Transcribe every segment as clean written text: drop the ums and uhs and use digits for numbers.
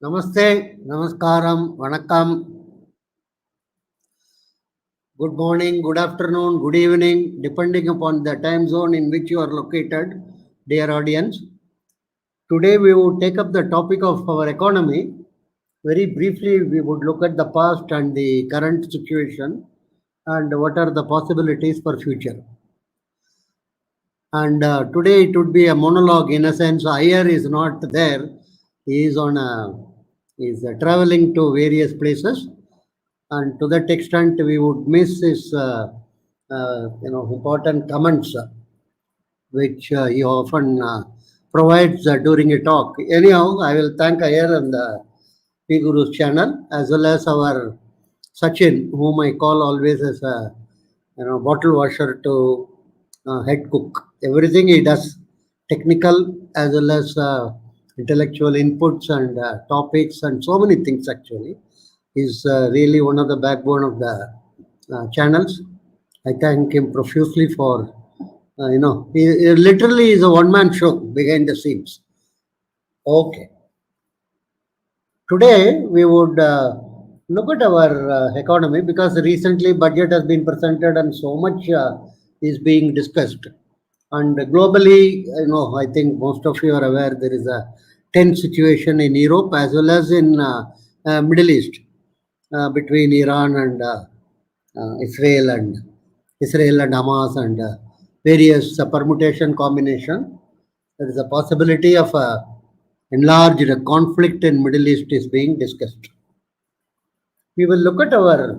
Namaste, Namaskaram, Vanakkam. Good morning, good afternoon, good evening, depending upon the time zone in which you are located, dear audience. Today we would take up the topic of our economy. Very briefly, we would look at the past and the current situation and what are the possibilities for future. And today it would be a monologue in a sense. Iyer is not there. He is traveling to various places, and to that extent we would miss his important comments which he often provides during a talk. Anyhow, I will thank Iyer and the P Guru's channel, as well as our Sachin, whom I call always as a bottle washer to head cook. Everything he does, technical as well as intellectual inputs and topics and so many things actually, is really one of the backbone of the channels. I thank him profusely for, he literally is a one-man show behind the scenes. Okay. Today we would look at our economy, because recently budget has been presented and so much is being discussed. And globally, I think most of you are aware there is a tense situation in Europe as well as in Middle East between Iran and Israel and Hamas and various permutation combination. There is a possibility of a enlarged conflict in Middle East is being discussed. We will look at our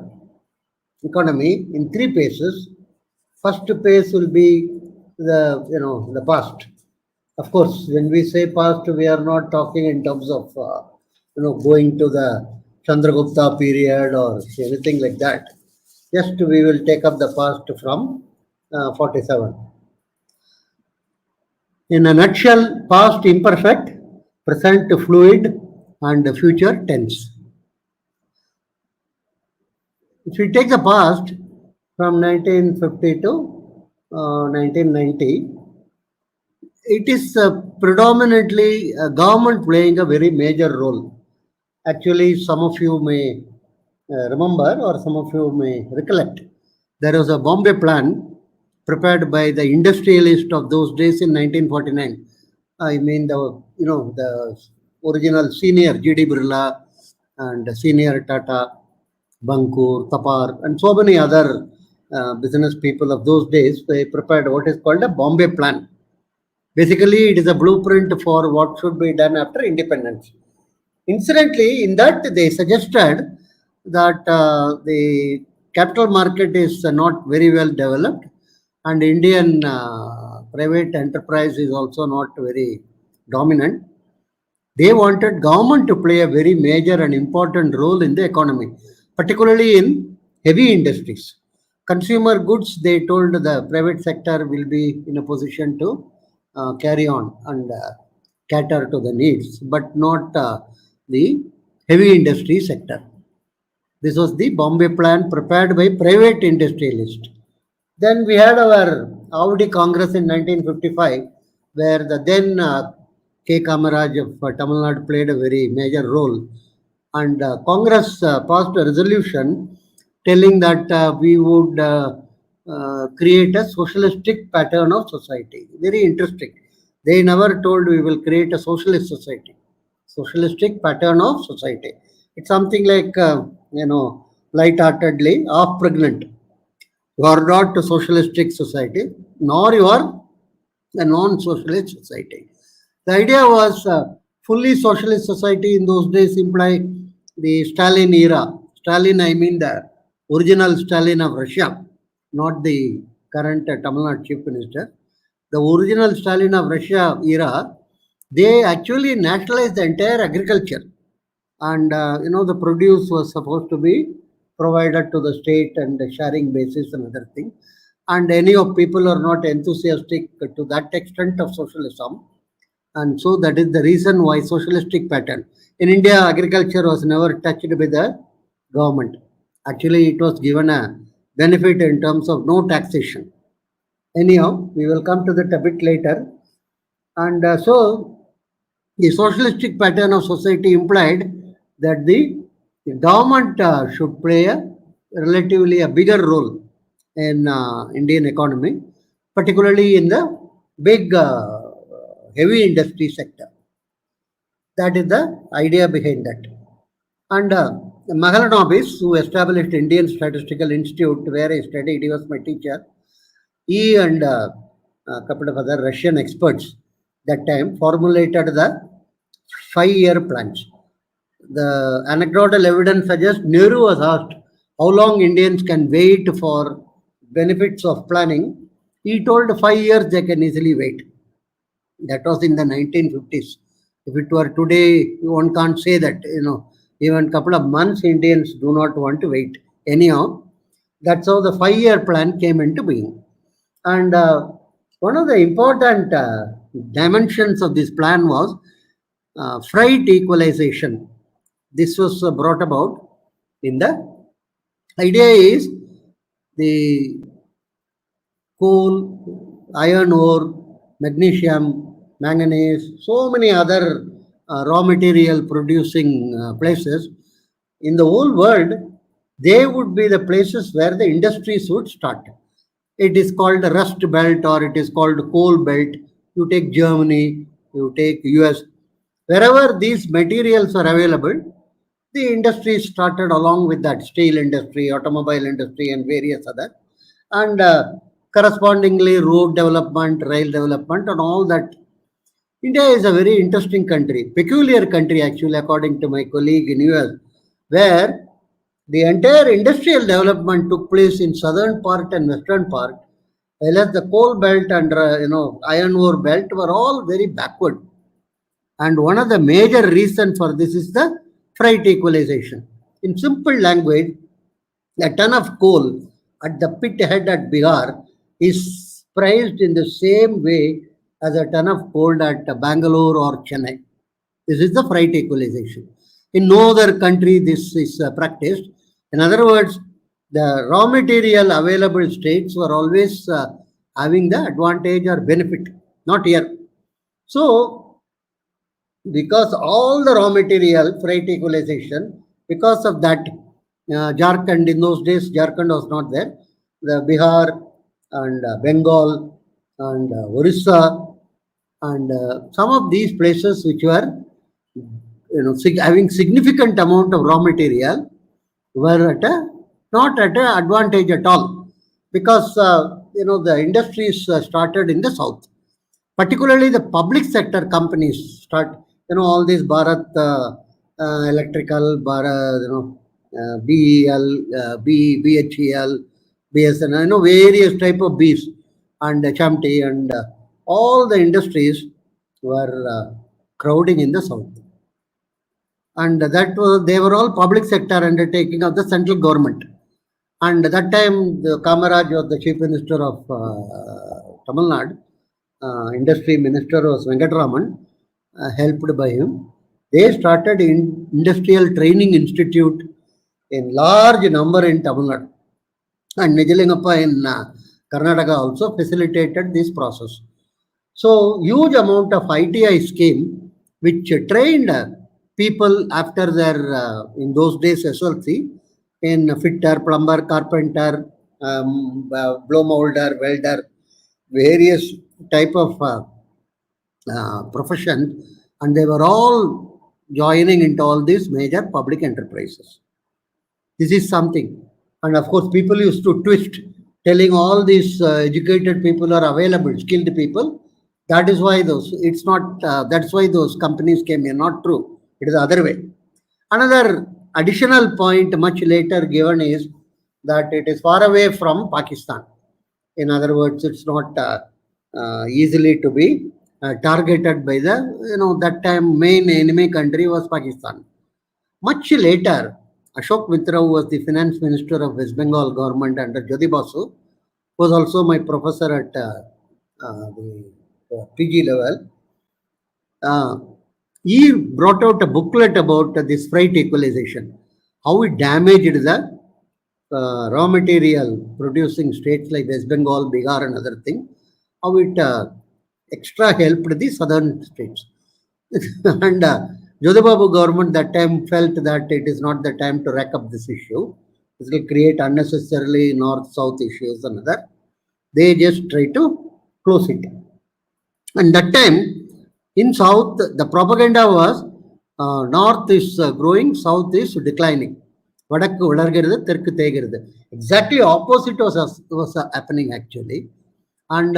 economy in three phases. First phase will be the past. Of course, when we say past, we are not talking in terms of going to the Chandragupta period or anything like that. Just we will take up the past from 47. In a nutshell, past imperfect, present fluid, and future tense. If we take the past from 1950 to 1990, it is predominantly government playing a very major role. Actually, some of you may remember or some of you may recollect, there was a Bombay plan prepared by the industrialist of those days in 1949. I mean the original senior G.D. Birla and senior Tata, Bankur, Tapar, and so many other business people of those days. They prepared what is called a Bombay plan. Basically, it is a blueprint for what should be done after independence. Incidentally, in that they suggested that the capital market is not very well developed, and Indian private enterprise is also not very dominant. They wanted government to play a very major and important role in the economy, particularly in heavy industries. Consumer goods, they told the private sector will be in a position to carry on and cater to the needs, but not the heavy industry sector. This was the Bombay plan prepared by private industrialists. Then we had our I.N.D.I.A Congress in 1955, where the then K. Kamaraj of Tamil Nadu played a very major role. And Congress passed a resolution telling that we would create a socialistic pattern of society. Very interesting. They never told we will create a socialist society. Socialistic pattern of society. It's something like, light-heartedly, half-pregnant. You are not a socialistic society, nor you are a non-socialist society. The idea was fully socialist society in those days imply the Stalin era. Stalin, I mean the original Stalin of Russia, not the current Tamil Nadu Chief Minister. The original Stalin of Russia era, they actually nationalized the entire agriculture. And, the produce was supposed to be provided to the state and the sharing basis and other things. And any of people are not enthusiastic to that extent of socialism. And so that is the reason why socialistic pattern. In India, agriculture was never touched by the government. Actually, it was given a benefit in terms of no taxation. Anyhow, we will come to that a bit later. And so The socialistic pattern of society implied that the government should play a relatively a bigger role in Indian economy, particularly in the big heavy industry sector. That is the idea behind that. And Mahalanobis, who established Indian Statistical Institute, where I studied, he was my teacher. He and a couple of other Russian experts that time formulated the 5-year plans. The anecdotal evidence suggests Nehru was asked how long Indians can wait for benefits of planning. He told 5 years they can easily wait. That was in the 1950s. If it were today, one can't say that. Even a couple of months, Indians do not want to wait. Anyhow, that's how the 5-year plan came into being. And one of the important dimensions of this plan was freight equalization. This was brought about in the idea is the coal, iron ore, magnesium, manganese, so many other raw material producing places in the whole world, they would be the places where the industries would start. It is called the Rust Belt or it is called Coal Belt. You take Germany, you take US, wherever these materials are available, the industry started along with that steel industry, automobile industry, and various other, and correspondingly road development, rail development, and all that. India is a very interesting country, peculiar country actually, according to my colleague in US, where the entire industrial development took place in southern part and western part, whereas the coal belt and iron ore belt were all very backward. And one of the major reasons for this is the freight equalization. In simple language, a ton of coal at the pit head at Bihar is priced in the same way as a ton of coal at Bangalore or Chennai. This is the freight equalization. In no other country this is practiced. In other words, the raw material available states were always having the advantage or benefit, not here. So, because all the raw material freight equalization, because of that, Jharkhand in those days, Jharkhand was not there. The Bihar and Bengal and Orissa and some of these places which were having significant amount of raw material were not at an advantage at all, because the industries started in the south, particularly the public sector companies start, all these Bharat Electrical, Bharat, BEL, BHEL, BSN, various type of Bs and Chamti and all the industries were crowding in the south. And they were all public sector undertaking of the central government. And at that time, the Kamaraj was the chief minister of Tamil Nadu. Industry minister was Venkatraman, helped by him. They started industrial training institute in large number in Tamil Nadu. And Nijalingappa in Karnataka also facilitated this process. So huge amount of ITI scheme which trained people after their, in those days SLC, in fitter, plumber, carpenter, blow molder, welder, various type of profession, and they were all joining into all these major public enterprises. This is something. And of course, people used to twist, telling all these educated people are available, skilled people. That is why it's not, that's why those companies came here. Not true. It is the other way. Another additional point much later given is that it is far away from Pakistan. In other words, it's not easily to be targeted by that time main enemy country was Pakistan. Much later, Ashok Mitra, who was the finance minister of West Bengal government under Jyoti Basu, was also my professor at the PG level. He brought out a booklet about this freight equalization, how it damaged the raw material producing states like West Bengal, Bihar and other thing, how it extra helped the southern states. And Jodhibabu government that time felt that it is not the time to rack up this issue. It will create unnecessarily north-south issues and other. They just try to close it. And that time in south, the propaganda was north is growing, south is declining. வடக்கு வளர்கிறது தெற்கு தேய்கிறது. Exactly opposite was happening actually. And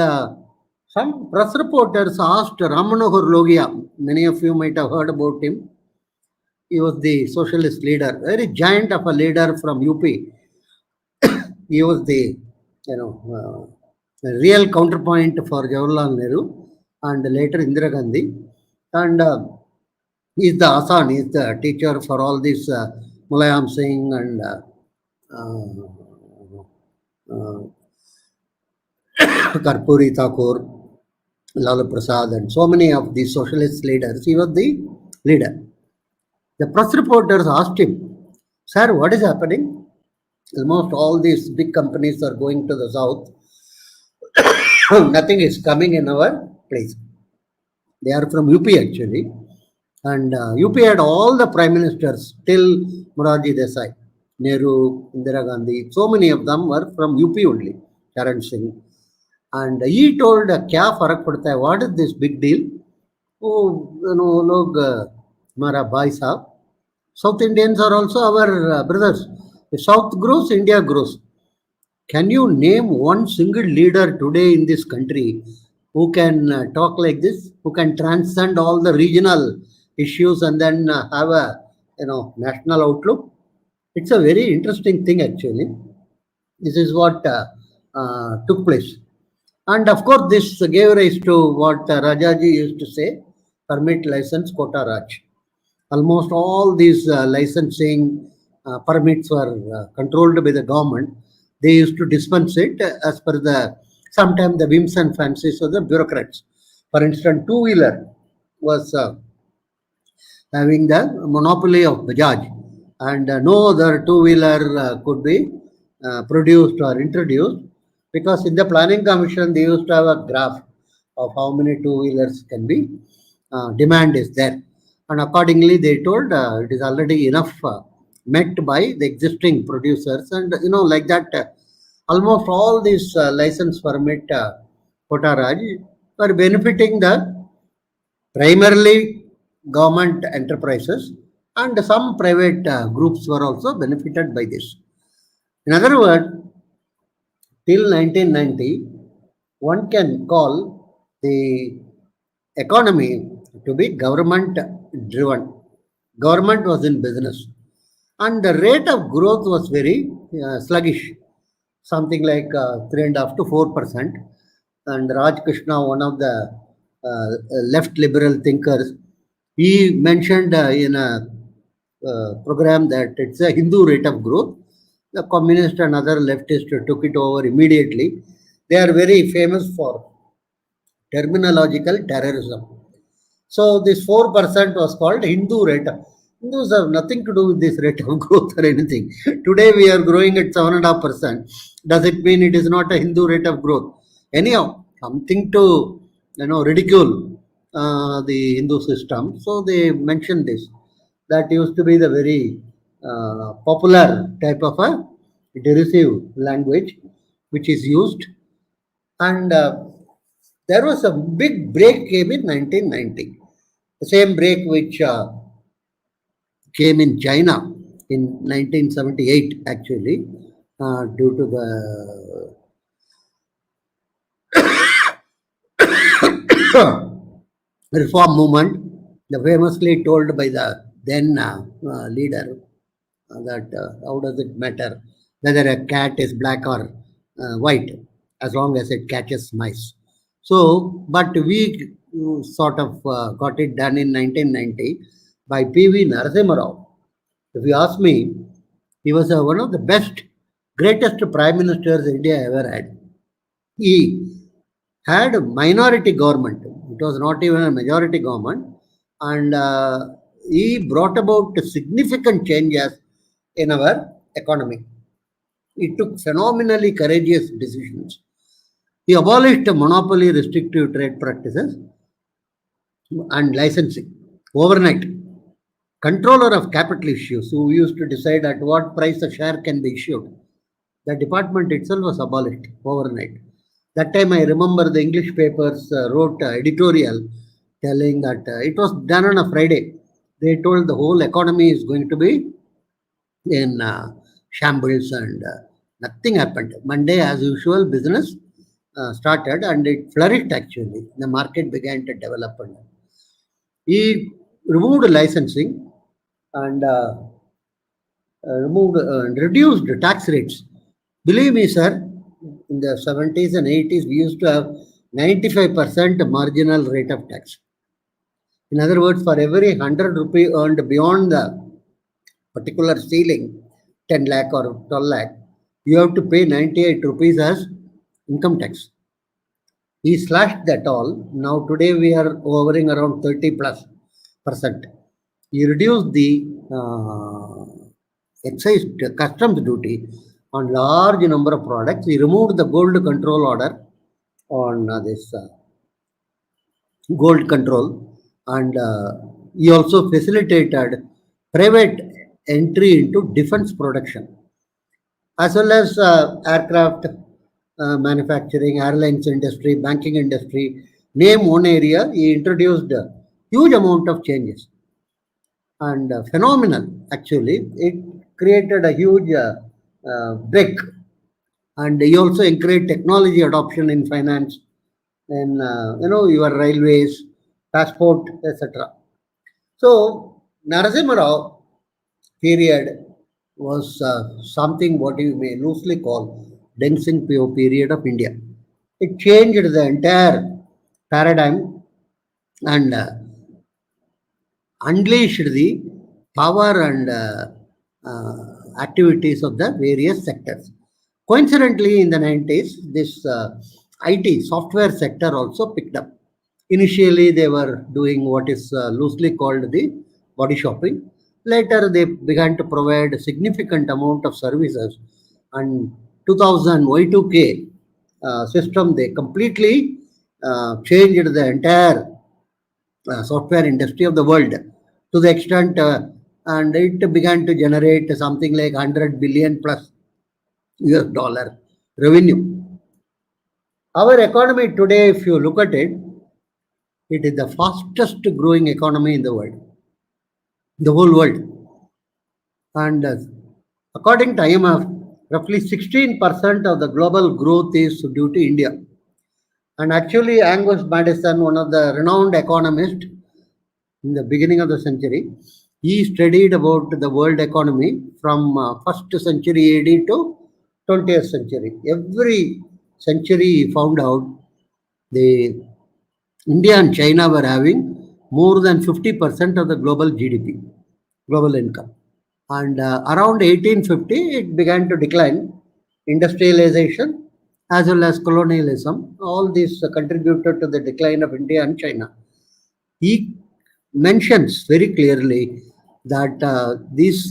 some press reporters asked Ramanohar Logia, many of you might have heard about him. He was the socialist leader, very giant of a leader from UP. He was the real counterpoint for Jawaharlal Nehru and later Indira Gandhi. And he is the Asan, he is the teacher for all this Mulayam Singh and Karpuri Thakur, Lala Prasad, and so many of these socialist leaders. He was the leader. The press reporters asked him, "Sir, what is happening? Almost all these big companies are going to the south. Nothing is coming in our place." They are from UP actually. And UP had all the prime ministers till Morarji Desai, Nehru, Indira Gandhi. So many of them were from UP only, Charan Singh. And he told, "Kya farak padta hai? What is this big deal? Oh, log, Mara bhai sahab. South Indians are also our brothers. If South grows, India grows. Can you name one single leader today in this country who can talk like this, who can transcend all the regional issues and then have a national outlook?" It's a very interesting thing actually. This is what took place. And of course, this gave rise to what Rajaji used to say, permit, license, quota Raj. Almost all these licensing permits were controlled by the government. They used to dispense it as per sometimes the whims and fancies of the bureaucrats. For instance, two-wheeler was having the monopoly of Bajaj, and no other two-wheeler could be produced or introduced, because in the planning commission they used to have a graph of how many two-wheelers can be, demand is there, and accordingly they told it is already enough met by the existing producers, and like that almost all these license permit Potaraj were benefiting the primarily government enterprises, and some private groups were also benefited by this. In other words, till 1990, one can call the economy to be government driven. Government was in business, and the rate of growth was very sluggish, something like 3.5 to 4%. And Raj Krishna, one of the left liberal thinkers, he mentioned in a program that it's a Hindu rate of growth. The communist and other leftists took it over immediately. They are very famous for terminological terrorism. So this 4% was called Hindu rate. Hindus have nothing to do with this rate of growth or anything. Today we are growing at 7.5%. Does it mean it is not a Hindu rate of growth? Anyhow, something to ridicule the Hindu system. So they mentioned this. That used to be the very popular type of a derisive language which is used. And there was a big break came in 1990. The same break which came in China in 1978 actually, due to the reform movement, the famously told by the then leader that how does it matter whether a cat is black or white as long as it catches mice. So, but we sort of got it done in 1990 by P.V. Narasimha Rao. If you ask me, he was one of the best, greatest prime ministers India ever had. He had a minority government. It was not even a majority government. And he brought about significant changes in our economy. He took phenomenally courageous decisions. He abolished monopoly, restrictive trade practices and licensing. overnight. Controller of capital issues, who used to decide at what price a share can be issued, the department itself was abolished overnight. That time I remember the English papers wrote editorial telling that it was done on a Friday. They told the whole economy is going to be in shambles, and nothing happened. Monday, as usual, business started and it flourished actually. The market began to develop. And he removed licensing and reduced tax rates. Believe me, sir, in the 70s and 80s, we used to have 95% marginal rate of tax. In other words, for every 100 rupee earned beyond the particular ceiling, 10 lakh or 12 lakh, you have to pay 98 rupees as income tax. He slashed that all. Now today we are hovering around 30+%. He reduced the excise customs duty on large number of products. He removed the gold control order on this gold control, and he also facilitated private entry into defense production as well as aircraft manufacturing, airlines industry, banking industry. Name one area, he introduced a huge amount of changes and phenomenal actually. It created a huge break, and he also encouraged technology adoption in finance and your railways, passport, etc. So Narasimha Rao period was something what you may loosely call Deng Xiaoping period of India. It changed the entire paradigm and unleashed the power and activities of the various sectors. Coincidentally, in the 90s, this IT software sector also picked up. Initially, they were doing what is loosely called the body shopping. Later, they began to provide a significant amount of services. And 2000 Y2K system, they completely changed the entire software industry of the world to the extent, and it began to generate something like 100 billion plus US dollar revenue. Our economy today, if you look at it, it is the fastest growing economy in the world, the whole world. And according to IMF, roughly 16% of the global growth is due to India. And actually, Angus Madison, one of the renowned economists in the beginning of the century, he studied about the world economy from 1st century AD to 20th century. Every century he found out the India and China were having more than 50% of the global GDP, global income. And around 1850, it began to decline. Industrialization as well as colonialism, all these contributed to the decline of India and China. He mentions very clearly that these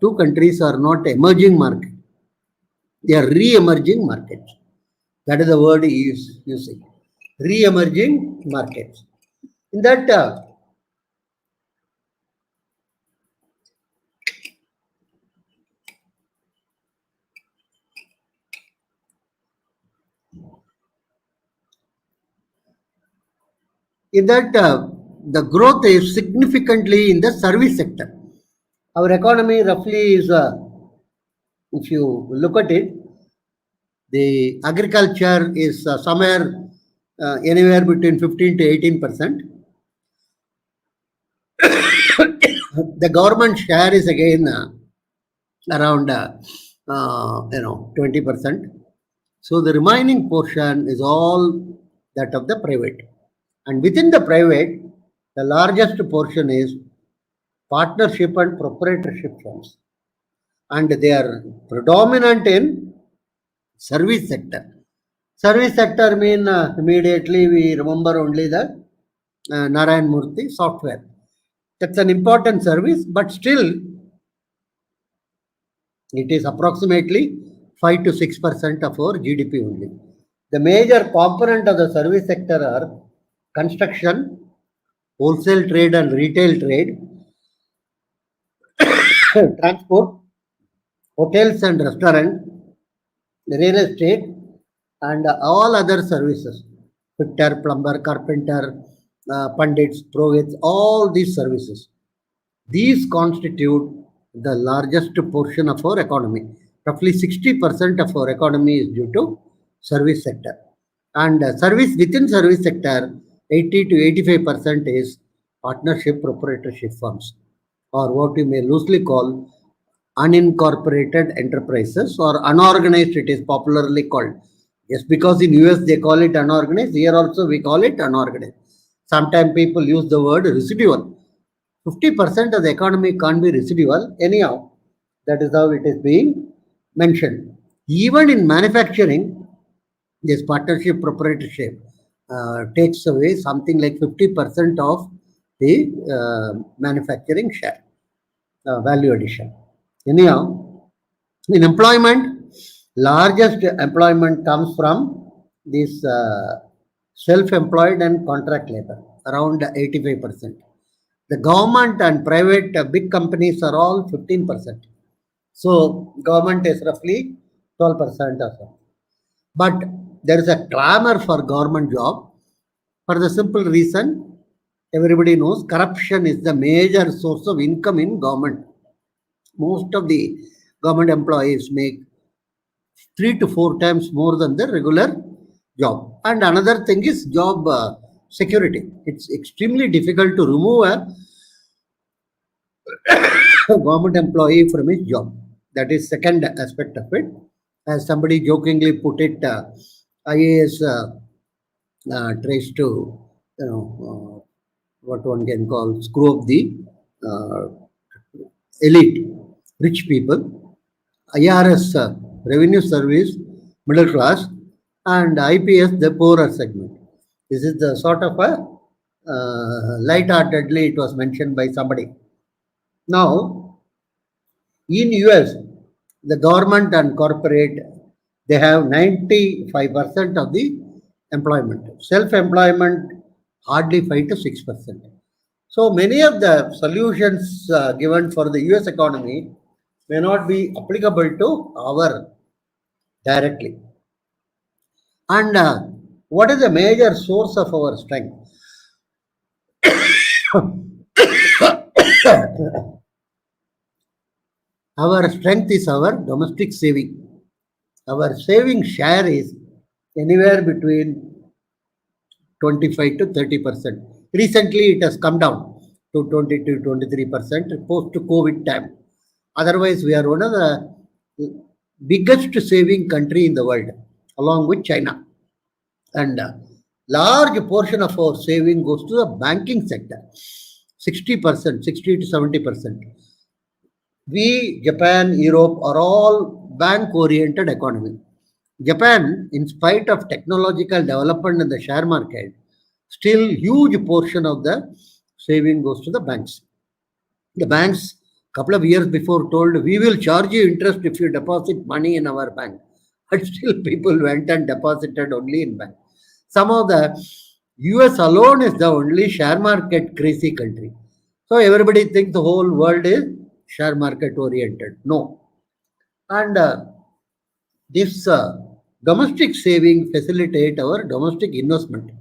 two countries are not emerging markets. They are re-emerging markets. That is the word he is using. Re-emerging markets. In that the growth is significantly in the service sector. Our economy roughly is, if you look at it, the agriculture is somewhere anywhere between 15 to 18%. The government share is again around 20%. So the remaining portion is all that of the private. And within the private, the largest portion is partnership and proprietorship firms. And they are predominant in service sector. Service sector mean immediately we remember only the Narayan Murthy software. That's an important service, but still it is approximately 5 to 6% of our GDP only. The major component of the service sector are construction, wholesale trade and retail trade, transport, hotels and restaurants, real estate, and all other services, fitter, plumber, carpenter, pundits, purohits, all these services. These constitute the largest portion of our economy. Roughly 60% of our economy is due to service sector. And service within service sector, 80 to 85% is partnership proprietorship firms, or what we may loosely call unincorporated enterprises, or unorganized, it is popularly called. Yes, because in US they call it unorganized, here also we call it unorganized. Sometimes people use the word residual. 50% of the economy can't be residual. Anyhow, that is how it is being mentioned. Even in manufacturing, this partnership proprietorship takes away something like 50% of the manufacturing share, value addition. Anyhow, in employment, largest employment comes from this self-employed and contract labor, around 85%. The government and private big companies are all 15%. So government is roughly 12% or so. But there is a clamor for government job for the simple reason everybody knows corruption is the major source of income in government. Most of the government employees make 3 to 4 times more than the regular job. And another thing is job security. It's extremely difficult to remove a government employee from his job. That is second aspect of it. As somebody jokingly put it, IAS tries to, what one can call, screw up the elite, rich people. IRS, revenue service, middle class, and IPS, the poorer segment. This is the sort of a light-heartedly it was mentioned by somebody. Now, in US, the government and corporate, they have 95% of the employment. Self-employment, hardly 5 to 6%. So many of the solutions given for the US economy may not be applicable to our directly. And what is the major source of our strength? Our strength is our domestic saving. Our saving share is anywhere between 25 to 30%. Recently, it has come down to 20 to 23% post COVID time. Otherwise, we are one of the biggest saving country in the world, along with China. And large portion of our saving goes to the banking sector, 60%, 60 to 70%. We, Japan, Europe are all bank-oriented economy. Japan, in spite of technological development in the share market, still huge portion of the saving goes to the banks. The banks, couple of years before, told we will charge you interest if you deposit money in our bank. But still people went and deposited only in bank. Somehow the US alone is the only share market crazy country. So everybody thinks the whole world is share market oriented. No. And this domestic saving facilitate our domestic investment.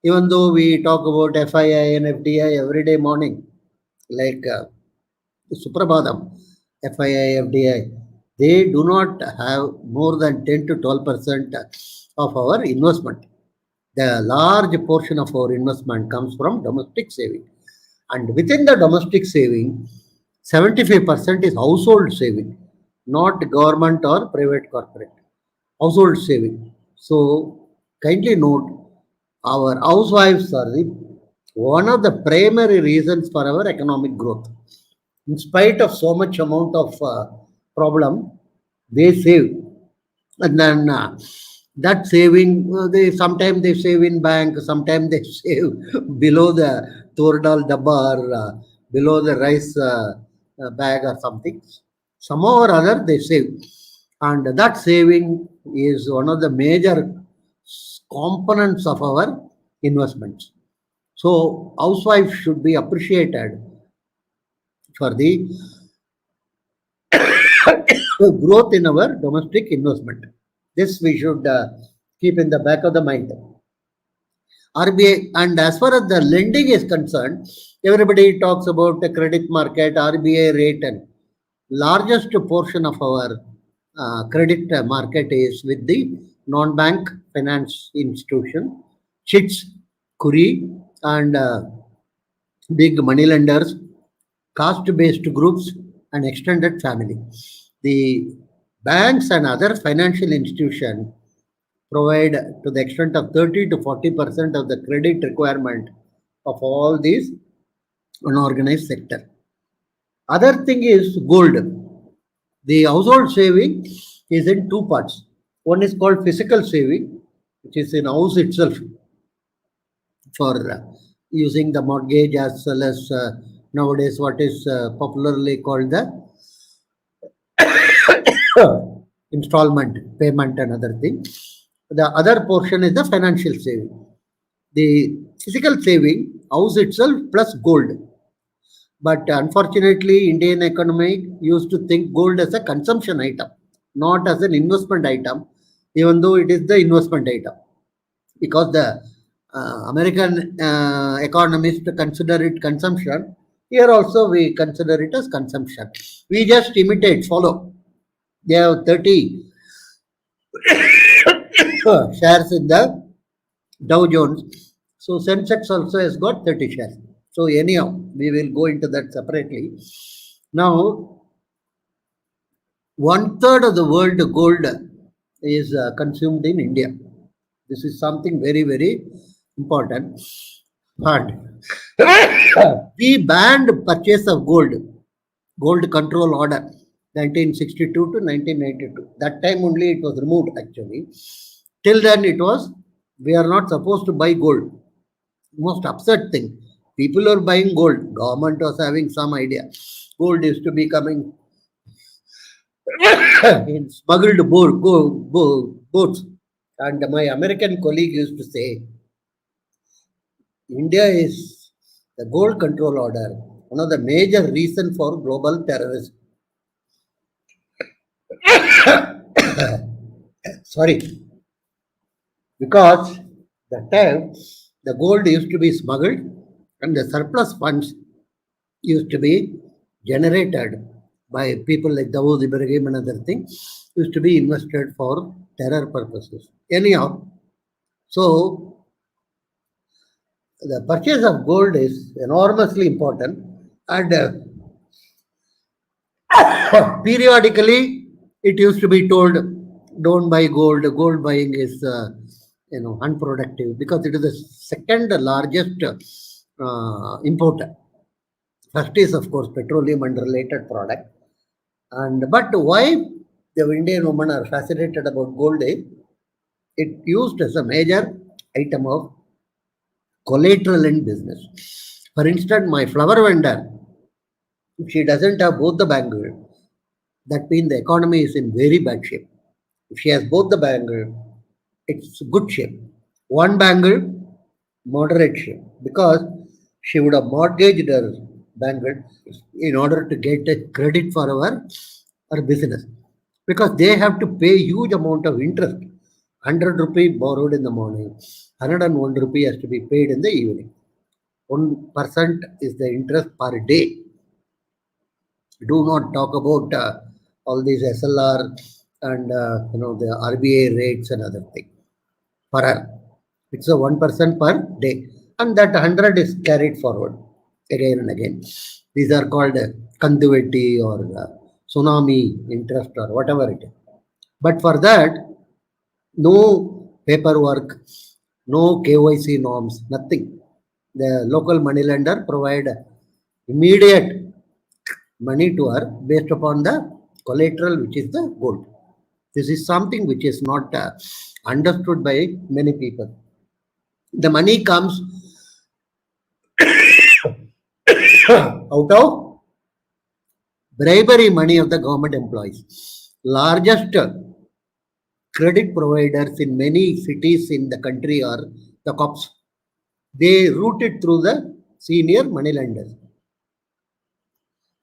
Even though we talk about FII and FDI every day morning, like Suprabhadam, FII, FDI, they do not have more than 10 to 12% of our investment. The large portion of our investment comes from domestic saving. And within the domestic saving, 75% is household saving, not government or private corporate. Household saving. So kindly note, our housewives are one of the primary reasons for our economic growth. In spite of so much amount of problem, they save. And then that saving, they sometimes they save in bank, sometimes they save below the turdal dabba or below the rice bag or something. Somehow or other they save. And that saving is one of the major components of our investments. So housewives should be appreciated for the growth in our domestic investment. This we should keep in the back of the mind. RBI, and as far as the lending is concerned, everybody talks about the credit market, RBI rate, and largest portion of our credit market is with the non-bank finance institution, chits, kuri, and big money lenders, caste-based groups, and extended family. The banks and other financial institutions provide to the extent of 30 to 40% of the credit requirement of all these unorganized sector. Other thing is gold. The household saving is in two parts. One is called physical saving, which is in house itself for using the mortgage, as well as nowadays what is popularly called the installment payment and other things. The other portion is the financial saving. The physical saving, house itself plus gold. But unfortunately, Indian economy used to think gold as a consumption item, not as an investment item, even though it is the investment item. Because the American economists consider it consumption, here also we consider it as consumption. We just imitate, follow. They have 30 shares in the Dow Jones. So Sensex also has got 30 shares. So anyhow, we will go into that separately. Now, 1/3 of the world gold is consumed in India. This is something very, very important. And we banned purchase of gold control order, 1962 to 1992. That time only it was removed actually. Till then it was, we are not supposed to buy gold. Most upset thing. People are buying gold. Government was having some idea. Gold is to be coming in smuggled boats. And my American colleague used to say, India is the gold control order, one of the major reasons for global terrorism. Sorry. Because that time the gold used to be smuggled and the surplus funds used to be generated by people like Dawood Ibrahim and other things, used to be invested for terror purposes. Anyhow, so the purchase of gold is enormously important, and periodically it used to be told, don't buy gold. Gold buying is unproductive, because it is the second largest importer. First is of course petroleum and related product. But why the Indian women are fascinated about gold is it used as a major item of collateral in business. For instance, my flower vendor, if she doesn't have both the bangle, that means the economy is in very bad shape. If she has both the bangle, it's good shape. One bangle, moderate shape, because she would have mortgaged her bangle in order to get a credit for our business, because they have to pay huge amount of interest. 100 rupee borrowed in the morning, 101 rupee has to be paid in the evening. 1% is the interest per day. Do not talk about all these SLR and the RBI rates and other things. For her, it's a 1% per day, and that 100 is carried forward again and again. These are called conduity or tsunami interest or whatever it is. But for that, no paperwork, no KYC norms, nothing. The local money lender provide immediate money to her based upon the collateral, which is the gold. This is something which is not understood by many people. The money comes out of bribery money of the government employees. Largest credit providers in many cities in the country are the cops. They route it through the senior moneylenders.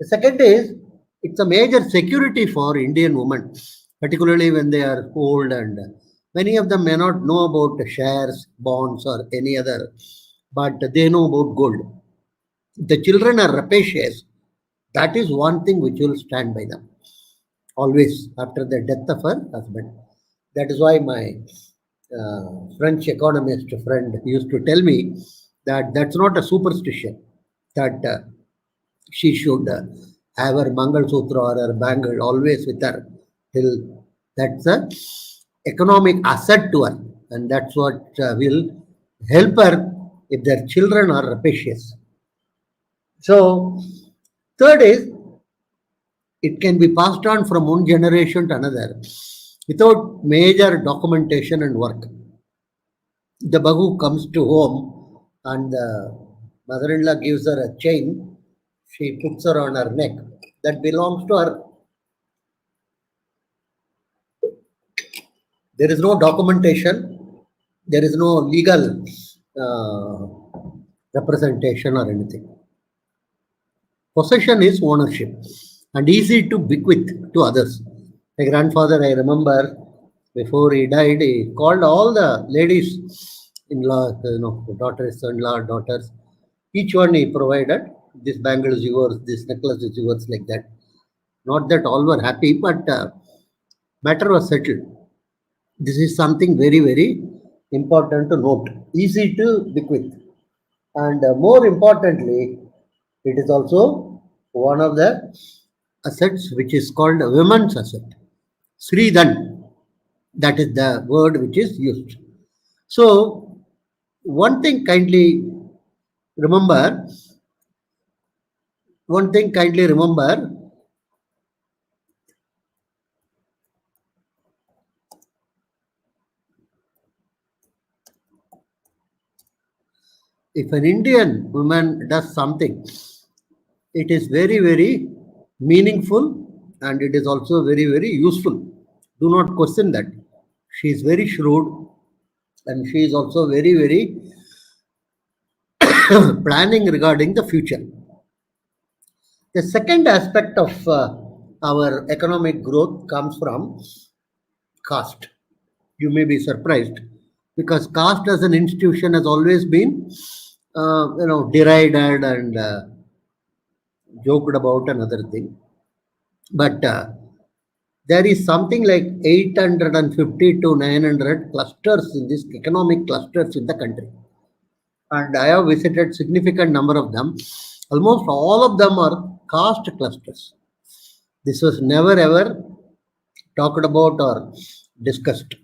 The second is it's a major security for Indian women, particularly when they are old, and many of them may not know about shares, bonds, or any other, but they know about gold. The children are rapacious. That is one thing which will stand by them always after the death of her husband. That is why my French economist friend used to tell me that that's not a superstition, that she should have her Mangal Sutra or her bangle always with her till that's a economic asset to her, and that's what will help her if their children are rapacious. So, third is it can be passed on from one generation to another without major documentation and work. The Bagu comes to home and the mother-in-law gives her a chain. She puts her on her neck. That belongs to her. There is no documentation. There is no legal representation or anything. Possession is ownership and easy to bequeath to others. My grandfather, I remember, before he died, he called all the ladies in-law, daughters-in-law, daughters. Each one he provided. This bangle is yours, this necklace is yours, like that. Not that all were happy, but matter was settled. This is something very, very important to note. Easy to bequeath. And more importantly, it is also one of the assets which is called a women's asset. Sridhan, that is the word which is used. So, one thing kindly remember, if an Indian woman does something, it is very, very meaningful and it is also very, very useful. Do not question that. She is very shrewd and she is also very, very planning regarding the future. The second aspect of our economic growth comes from caste. You may be surprised because caste as an institution has always been, derided and joked about another thing. But there is something like 850 to 900 clusters in this economic clusters in the country. And I have visited significant number of them. Almost all of them are caste clusters. This was never ever talked about or discussed.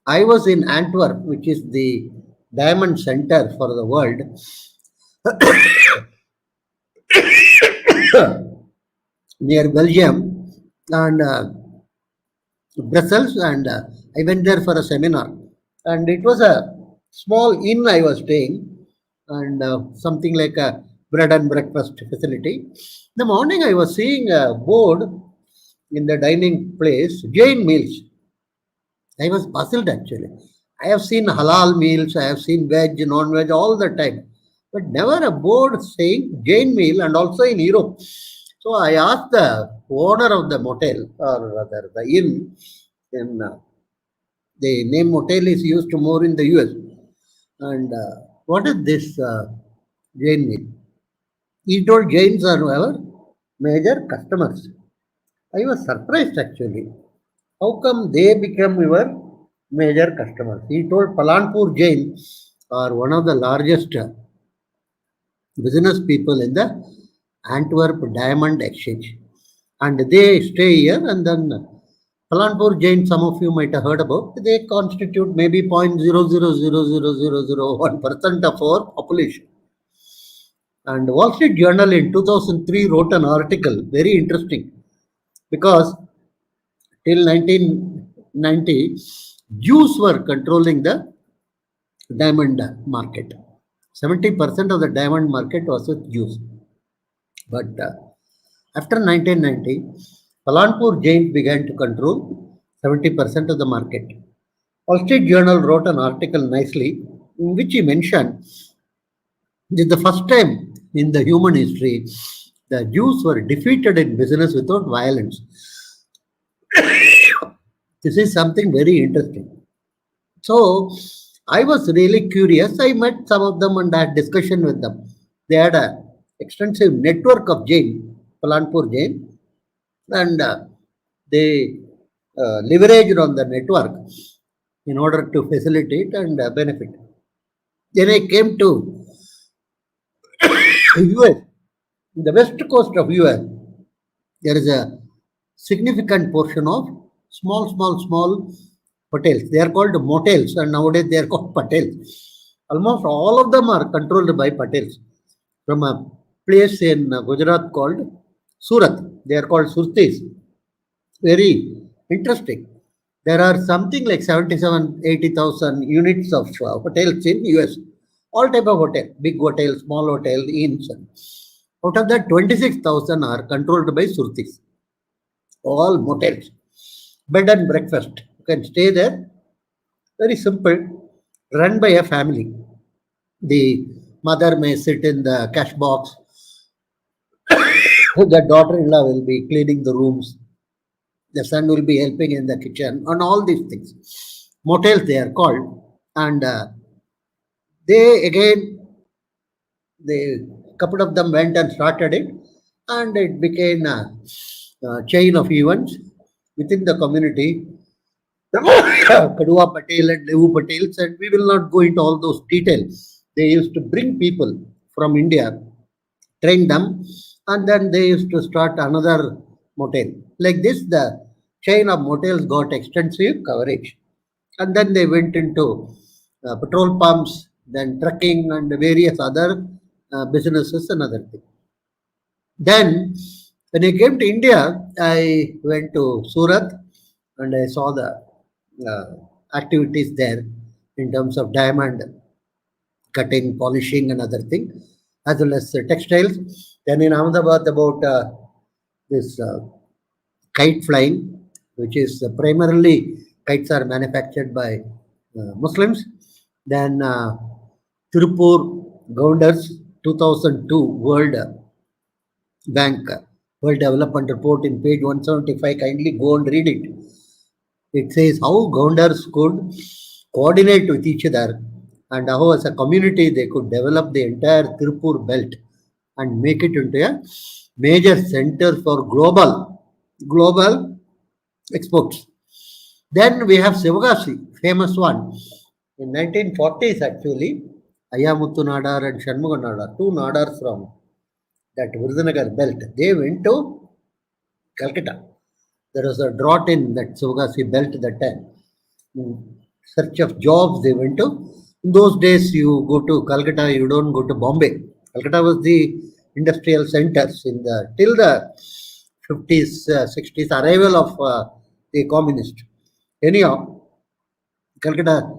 I was in Antwerp, which is the diamond center for the world, near Belgium and Brussels, and I went there for a seminar. And it was a small inn I was staying, and something like a bread and breakfast facility. In the morning, I was seeing a board in the dining place, Jain meals. I was puzzled actually. I have seen halal meals, I have seen veg, non-veg all the time, but never a board saying Jain meal, and also in Europe. So I asked the owner of the motel, or rather the inn, in the name motel is used more in the US. And what is this Jain meal? He told Jains are our major customers. I was surprised actually. How come they become your major customers? He told Palanpur Jain are one of the largest business people in the Antwerp Diamond Exchange. And they stay here, and then Palanpur Jain, some of you might have heard about, they constitute maybe 0.00000001% of our population. And Wall Street Journal in 2003 wrote an article, very interesting, because till 1990, Jews were controlling the diamond market. 70% of the diamond market was with Jews. But after 1990, Palanpur Jains began to control 70% of the market. Wall Street Journal wrote an article nicely in which he mentioned This is the first time in the human history the Jews were defeated in business without violence. This is something very interesting. So I was really curious. I met some of them and had discussion with them. They had a extensive network of Jain, Palanpur Jain, and they leveraged on the network in order to facilitate and benefit. Then I came to US, the west coast of US. There is a significant portion of small hotels. They are called motels, and nowadays they are called patels. Almost all of them are controlled by patels. From a place in Gujarat called Surat, they are called Surtis. Very interesting. There are something like 77, 80,000 units of hotels in US. All type of hotel, big hotel, small hotel, inns. Out of that, 26,000 are controlled by Surtis. All motels, bed and breakfast. You can stay there. Very simple, run by a family. The mother may sit in the cash box. The daughter-in-law will be cleaning the rooms. The son will be helping in the kitchen and all these things. Motels they are called. And they again, the couple of them went and started it. And it became a chain of events within the community. Kadua Patel and Devu Patels, and we will not go into all those details. They used to bring people from India, train them, and then they used to start another motel. Like this, the chain of motels got extensive coverage. And then they went into petrol pumps, then trucking, and various other businesses and other things. Then, when I came to India, I went to Surat and I saw the activities there in terms of diamond cutting, polishing, and other thing, as well as textiles. Then in Ahmedabad, about this kite flying, which is primarily kites are manufactured by Muslims. Then Tirupur Gounders 2002 World Bank World Development Report in page 175. Kindly go and read it. It says how Gounders could coordinate with each other and how as a community they could develop the entire Tirupur belt and make it into a major center for global exports. Then we have Sivagasi, famous one. In 1940s actually, Ayamuthu Nadar and Shanmuga Nadar, two Nadars from that Virudhunagar belt, they went to Calcutta. There was a drought in that Sivagasi belt that time. In search of jobs they went to. In those days, you go to Calcutta, you don't go to Bombay. Calcutta was the industrial centers in the till the 50s, 60s arrival of the communist. Anyhow, Calcutta,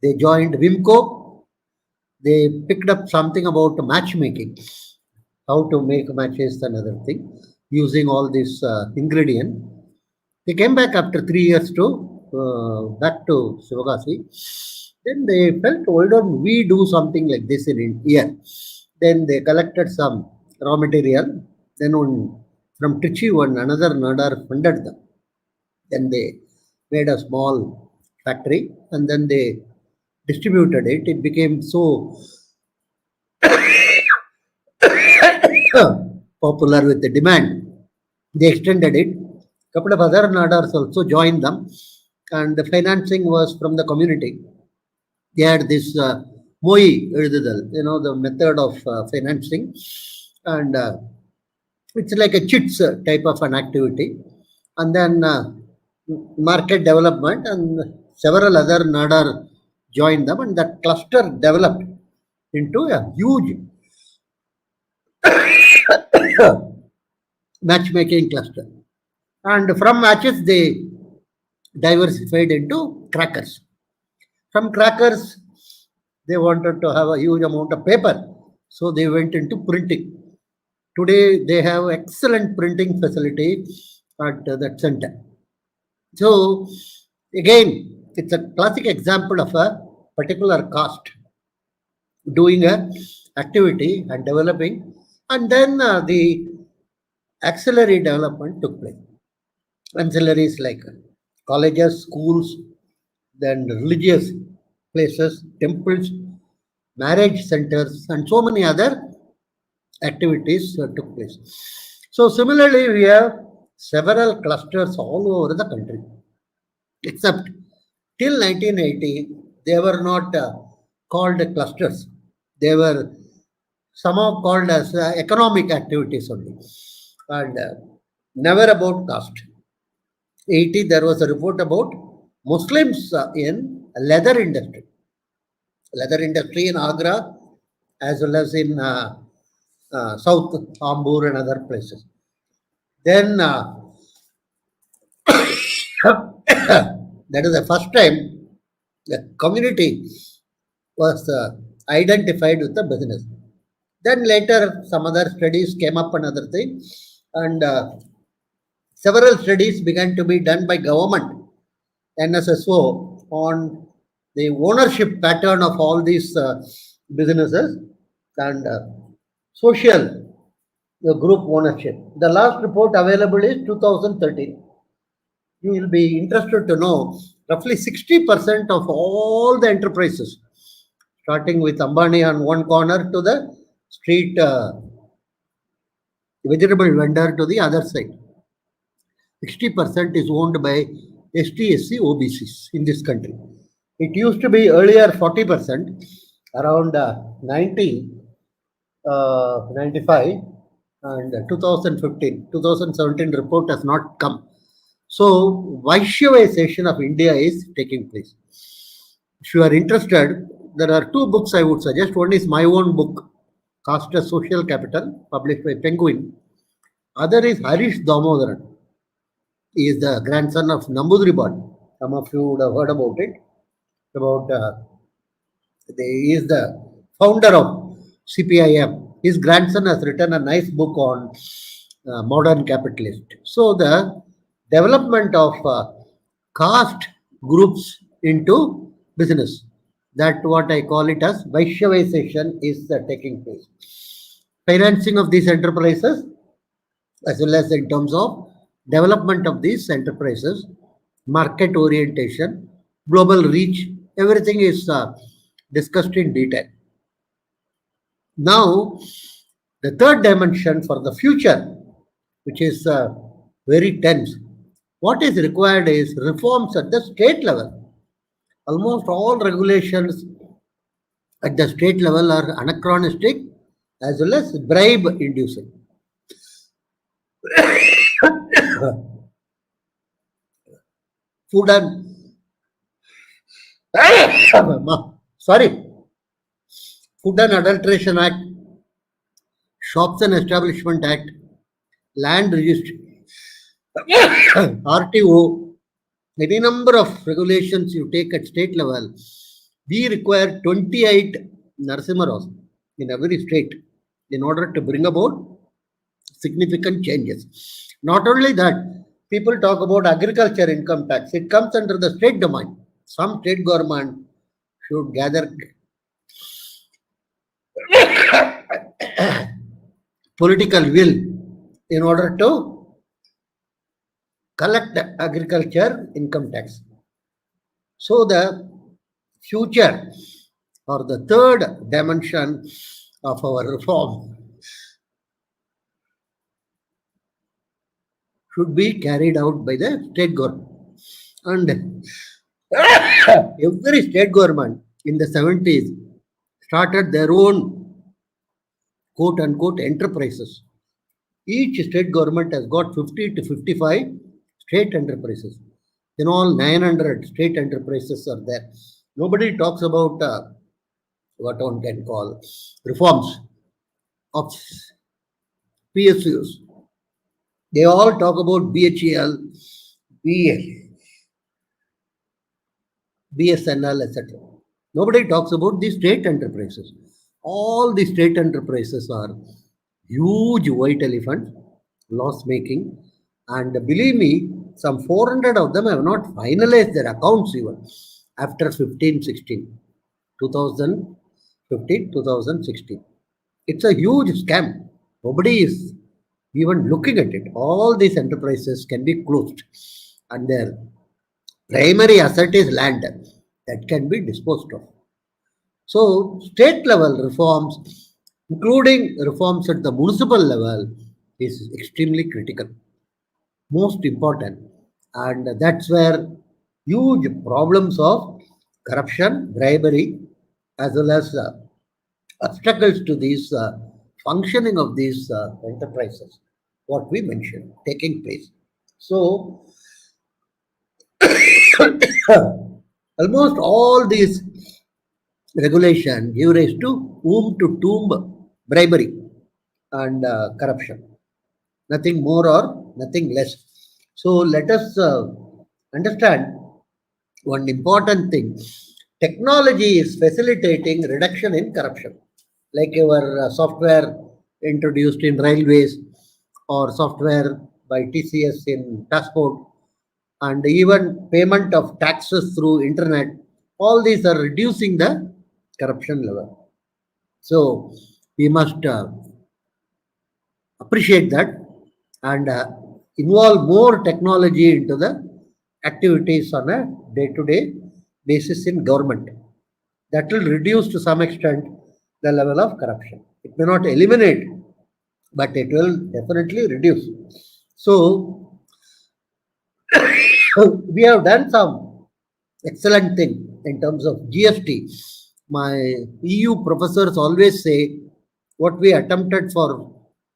they joined Wimco. They picked up something about matchmaking, how to make matches and other thing using all these ingredient. They came back after 3 years to back to Sivagasi. Then they felt, why don't we do something like this in India? Then they collected some raw material. Then from Trichy, another Nadar funded them. Then they made a small factory and then they distributed it. It became so popular with the demand. They extended it. A couple of other Nadars also joined them, and the financing was from the community. They had this Moi Edudal, the method of financing, and it's like a chits type of an activity. And then market development and several other Nadar joined them, and that cluster developed into a huge matchmaking cluster. And from matches, they diversified into crackers. From crackers, they wanted to have a huge amount of paper, so they went into printing. Today, they have excellent printing facility at that center. So, again, it's a classic example of a particular caste doing a activity and developing, and then the auxiliary development took place. Ancillaries like colleges, schools, then religious places, temples, marriage centers, and so many other activities took place. So similarly, we have several clusters all over the country, except till 1980, they were not called clusters. They were somehow called as economic activities only, and never about caste. 80, there was a report about Muslims in leather industry in Agra, as well as in South Ambur and other places. Then that is the first time the community was identified with the business. Then later some other studies came up and other things, and several studies began to be done by government, NSSO, on the ownership pattern of all these businesses and social group ownership. The last report available is 2013. You will be interested to know roughly 60% of all the enterprises, starting with Ambani on one corner to the street vegetable vendor to the other side. 60% is owned by ST, SC, OBCs in this country. It used to be earlier 40%, around 95, and 2017 report has not come. So, Vaishyavisation of India is taking place. If you are interested, there are two books I would suggest. One is my own book, Caste as Social Capital, published by Penguin. Other is Harish Damodaran. He is the grandson of Nambudripad. Some of you would have heard about it. He is the founder of CPIM. His grandson has written a nice book on modern capitalist. So the development of caste groups into business, that what I call it as Vaishyavisation, is taking place. Financing of these enterprises, as well as in terms of development of these enterprises, market orientation, global reach, everything is discussed in detail. Now, the third dimension for the future, which is very tense, what is required is reforms at the state level. Almost all regulations at the state level are anachronistic as well as bribe inducing. Food and Food and Adulteration Act, Shops and Establishment Act, Land Registry, RTO, any number of regulations you take at state level. We require 28 Narasimha Raos in every state in order to bring about significant changes. Not only that, people talk about agriculture income tax. It comes under the state domain. Some state government should gather political will in order to collect agriculture income tax. So the future or the third dimension of our reform should be carried out by the state government. And every state government in the 70s started their own quote unquote enterprises. Each state government has got 50 to 55 state enterprises. In all, 900 state enterprises are there. Nobody talks about what one can call reforms of PSUs. They all talk about BHEL, BSNL, etc. Nobody talks about the state enterprises. All the state enterprises are huge white elephants, loss making, and believe me, some 400 of them have not finalized their accounts even after 2016. It's a huge scam. Nobody is even looking at it. All these enterprises can be closed, and their primary asset is land that can be disposed of. So, state level reforms, including reforms at the municipal level, is extremely critical, most important. And that's where huge problems of corruption, bribery, as well as obstacles to these functioning of these enterprises, what we mentioned, taking place. So, almost all these regulation give rise to whom to tomb bribery and corruption. Nothing more or nothing less. So let us understand one important thing. Technology is facilitating reduction in corruption, like our software introduced in railways or software by TCS in passport, and even payment of taxes through internet. All these are reducing the corruption level. So we must appreciate that and involve more technology into the activities on a day-to-day basis in government. That will reduce to some extent the level of corruption. It may not eliminate, but it will definitely reduce. So we have done some excellent thing in terms of GST. My EU professors always say what we attempted for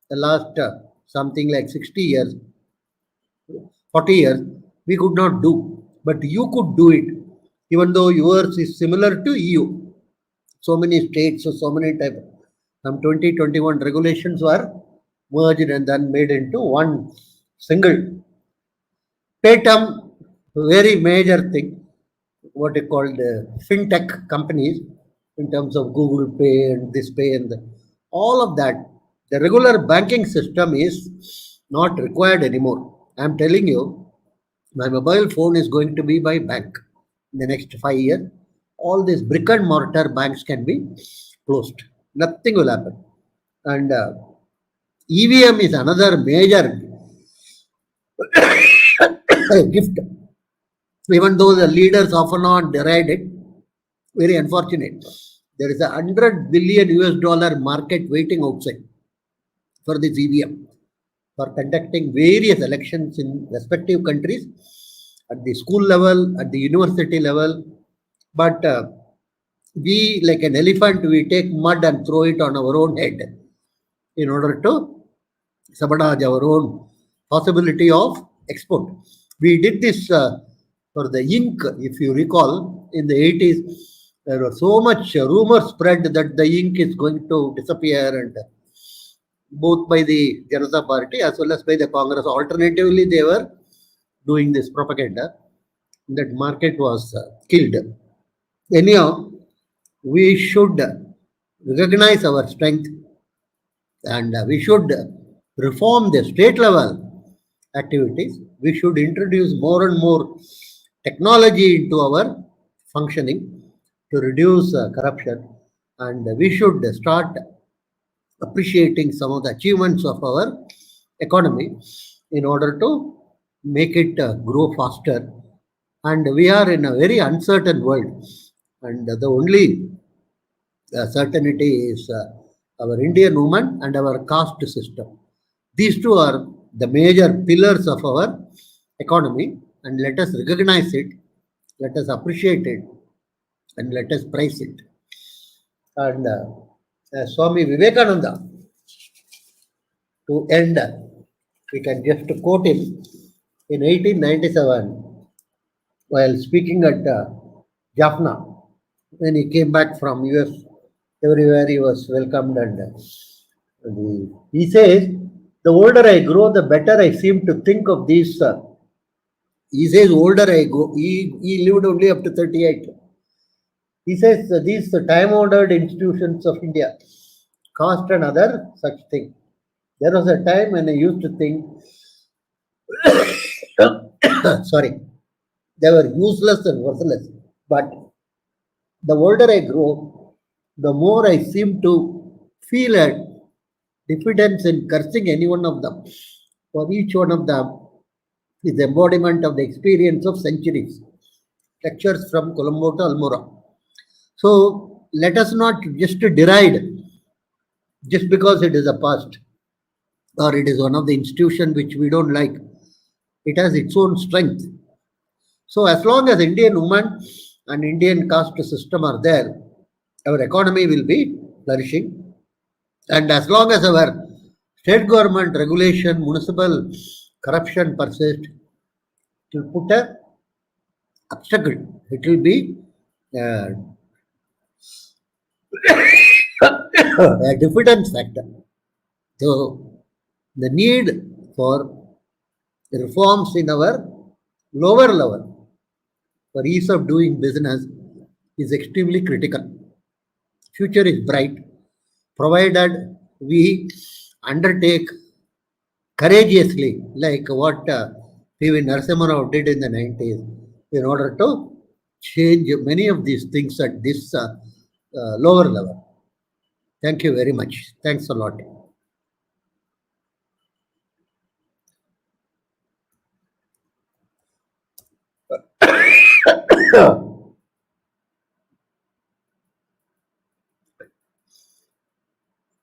the last something like 60 years, 40 years, we could not do. But you could do it, even though yours is similar to EU. So many states, so many type. Some 2021 regulations were merged and then made into one single. Patam, very major thing, what you call the fintech companies in terms of Google Pay and this pay and all of that. The regular banking system is not required anymore. I'm telling you, my mobile phone is going to be by bank in the next 5 years. All these brick and mortar banks can be closed. Nothing will happen. And EVM is another major gift. Even though the leaders often not deride it, very unfortunate. There is $100 billion US market waiting outside for this EVM for conducting various elections in respective countries at the school level, at the university level. But we, like an elephant, we take mud and throw it on our own head in order to sabotage our own possibility of export. We did this for the ink, if you recall, in the 80s. There was so much rumor spread that the ink is going to disappear, and both by the Janata Party as well as by the Congress. Alternatively, they were doing this propaganda. That market was killed. Anyhow, we should recognize our strength and we should reform the state level activities. We should introduce more and more technology into our functioning to reduce corruption, and we should start appreciating some of the achievements of our economy in order to make it grow faster. And we are in a very uncertain world, and the only certainty is our Indian woman and our caste system. These two are the major pillars of our economy, and let us recognize it, let us appreciate it, and let us price it. And Swami Vivekananda, to end, we can just quote him in 1897 while speaking at Jaffna. When he came back from US, everywhere he was welcomed, and he says, the older I grow, the better I seem to think of these. He says, older I go, he lived only up to 38. He says, these time-honored institutions of India, caste and other such thing. There was a time when I used to think, sorry, they were useless and worthless. But the older I grow, the more I seem to feel a diffidence in cursing any one of them. For each one of them is the embodiment of the experience of centuries. Lectures from Colombo to Almora. So let us not just deride just because it is a past or it is one of the institutions which we don't like. It has its own strength. So as long as Indian women and Indian caste system are there, our economy will be flourishing. And as long as our state government regulation, municipal corruption persists, it will put a obstacle. It will be uh, a diffidence factor. So the need for reforms in our lower level for ease of doing business is extremely critical. Future is bright, provided we undertake courageously, like what P.V. Narasimha Rao did in the 90s, in order to change many of these things at this lower level. Thank you very much. Thanks a lot.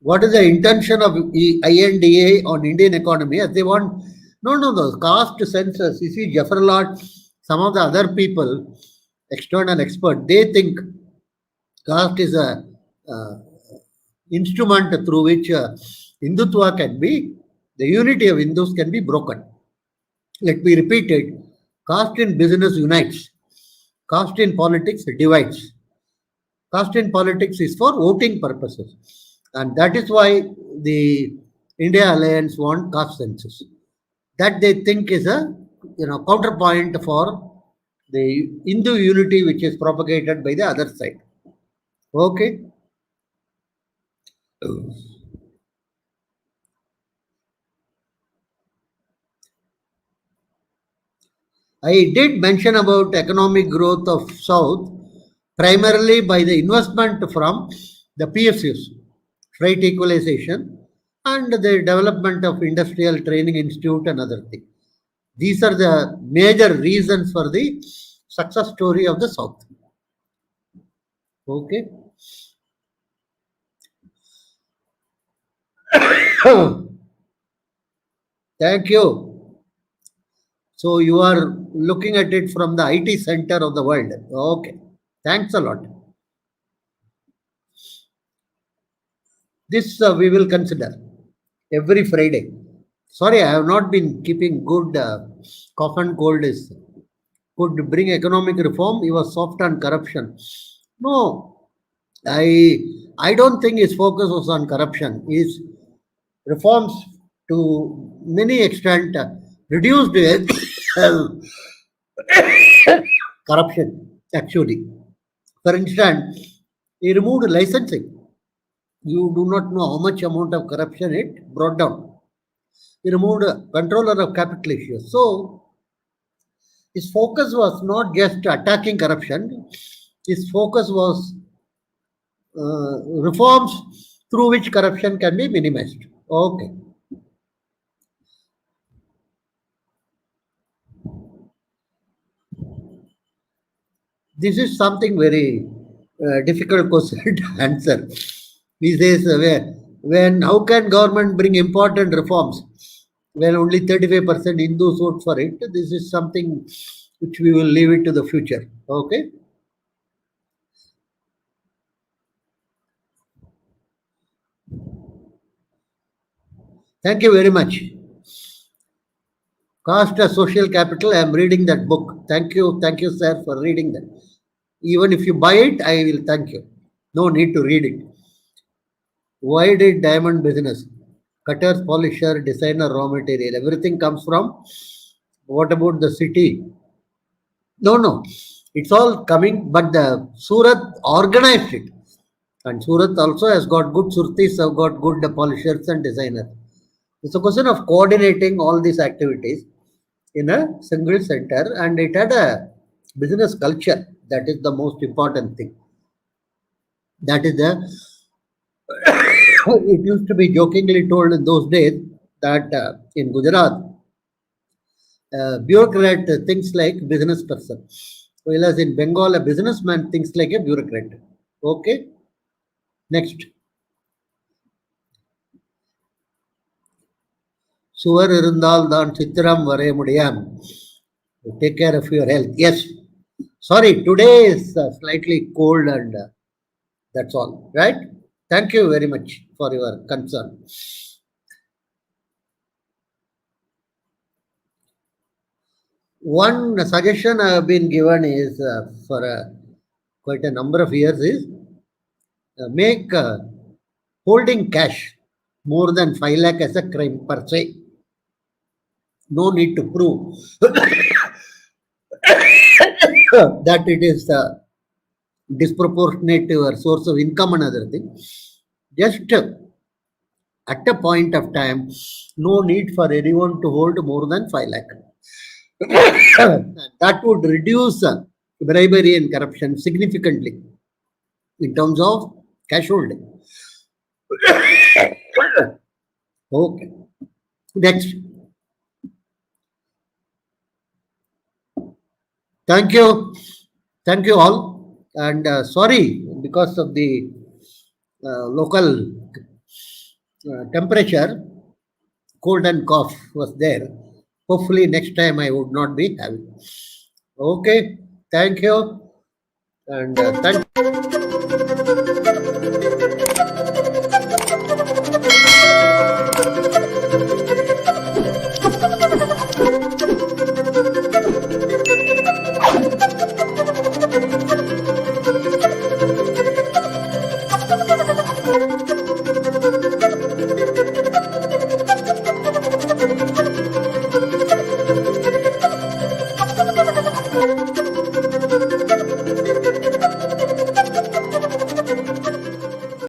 What is the intention of I.N.D.A. on Indian economy? As they want, no, caste census. You see, Jaffarlal, some of the other people, external expert, they think caste is a instrument through which Hindutva can be, the unity of Hindus can be broken. Let me repeat it. Caste in business unites. Caste in politics divides. Caste in politics is for voting purposes. And that is why the India Alliance want caste census. That they think is a counterpoint for the Hindu unity which is propagated by the other side. Okay. I did mention about economic growth of South primarily by the investment from the PSUs, freight equalization, and the development of industrial training institute and other things. These are the major reasons for the success story of the South. Okay. Thank you. So you are looking at it from the IT center of the world. Okay. Thanks a lot. This we will consider every Friday. Sorry, I have not been keeping good cough and cold is could bring economic reform. He was soft on corruption. No, I don't think his focus was on corruption. His reforms to many extent reduced corruption actually. For instance, he removed licensing. You do not know how much amount of corruption it brought down. He removed a controller of capital issues. So his focus was not just attacking corruption. His focus was reforms through which corruption can be minimized. Okay. This is something very difficult question to answer. He says, when how can government bring important reforms when only 35% Hindus vote for it? This is something which we will leave it to the future. Okay. Thank you very much. Caste as social capital. I am reading that book. Thank you, sir, for reading that. Even if you buy it, I will thank you. No need to read it. Why did diamond business? Cutters, polisher, designer, raw material, everything comes from. What about the city? No. It's all coming, but the Surat organized it. And Surat also has got good surtis, have got good polishers and designers. It's a question of coordinating all these activities in a single center, and it had a business culture. That is the most important thing. That is the it used to be jokingly told in those days that in Gujarat, bureaucrat thinks like business person, whereas in Bengal, a businessman thinks like a bureaucrat. Okay, next. Suvar irundal dan chitram vare mudiyam. Take care of your health. Yes. Sorry, today is slightly cold and that's all. Right? Thank you very much for your concern. One suggestion I have been given is for quite a number of years is make holding cash more than 5 lakh as a crime per se. No need to prove that it is disproportionate to your source of income and other things. Just at a point of time, no need for anyone to hold more than 5 lakh. That would reduce bribery and corruption significantly in terms of cash holding. Okay. Next. Thank you. Thank you all. And sorry, because of the local temperature, cold and cough was there. Hopefully, next time I would not be having. Okay. Thank you. And thank